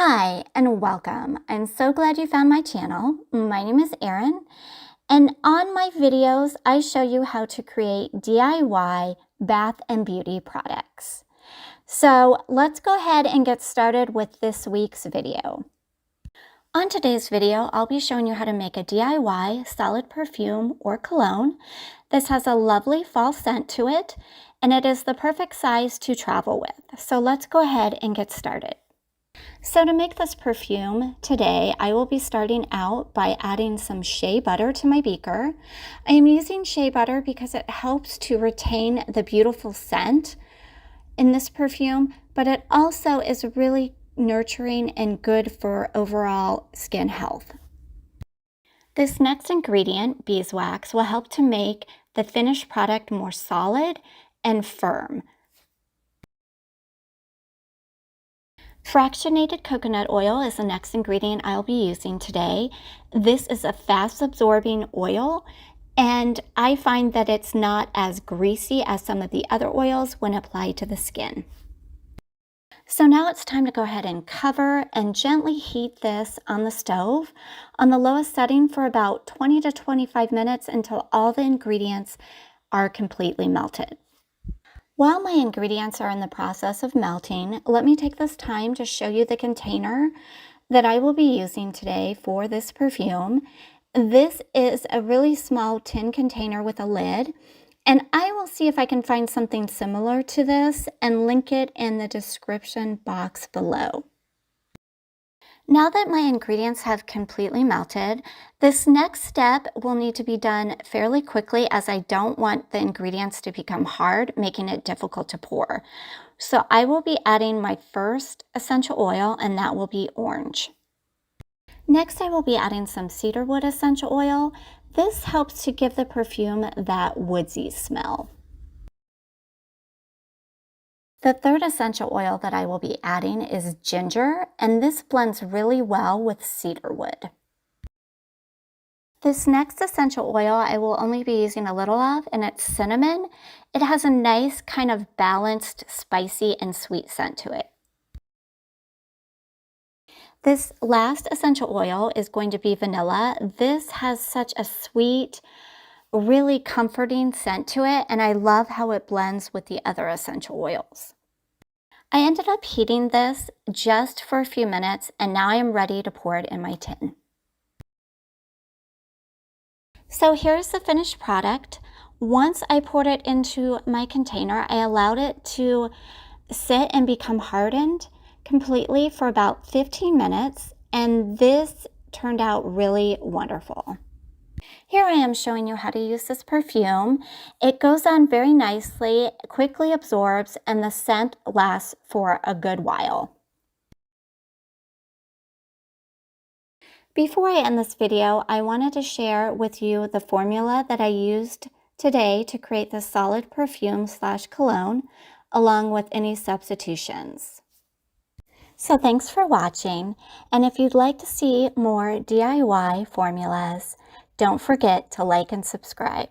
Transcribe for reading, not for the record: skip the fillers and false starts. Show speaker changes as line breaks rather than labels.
Hi and welcome. I'm so glad you found my channel. My name is Erin, and on my videos I show you how to create DIY bath and beauty products. So let's go ahead and get started with this week's video. On today's video, I'll be showing you how to make a DIY solid perfume or cologne. This has a lovely fall scent to it, and it is the perfect size to travel with. So let's go ahead and get started. So to make this perfume today, I will be starting out by adding some shea butter to my beaker. I am using shea butter because it helps to retain the beautiful scent in this perfume, but it also is really nurturing and good for overall skin health. This next ingredient, beeswax, will help to make the finished product more solid and firm. Fractionated coconut oil is the next ingredient I'll be using today. This is a fast absorbing oil, and I find that it's not as greasy as some of the other oils when applied to the skin. So now it's time to go ahead and cover and gently heat this on the stove on the lowest setting for about 20 to 25 minutes until all the ingredients are completely melted. While my ingredients are in the process of melting, let me take this time to show you the container that I will be using today for this perfume. This is a really small tin container with a lid, and I will see if I can find something similar to this and link it in the description box below. Now that my ingredients have completely melted, this next step will need to be done fairly quickly as I don't want the ingredients to become hard, making it difficult to pour. So I will be adding my first essential oil, and that will be orange. Next, I will be adding some cedarwood essential oil. This helps to give the perfume that woodsy smell. The third essential oil that I will be adding is ginger, and this blends really well with cedarwood. This next essential oil I will only be using a little of, and it's cinnamon. It has a nice kind of balanced, spicy and sweet scent to it. This last essential oil is going to be vanilla. This has such a sweet, really comforting scent to it, and I love how it blends with the other essential oils. I ended up heating this just for a few minutes, and now I am ready to pour it in my tin. So here's the finished product. Once I poured it into my container, I allowed it to sit and become hardened completely for about 15 minutes, and this turned out really wonderful. Here I am showing you how to use this perfume. It goes on very nicely, quickly absorbs, and the scent lasts for a good while. Before I end this video, I wanted to share with you the formula that I used today to create this solid perfume/cologne, along with any substitutions. So thanks for watching, and if you'd like to see more DIY formulas, don't forget to like and subscribe.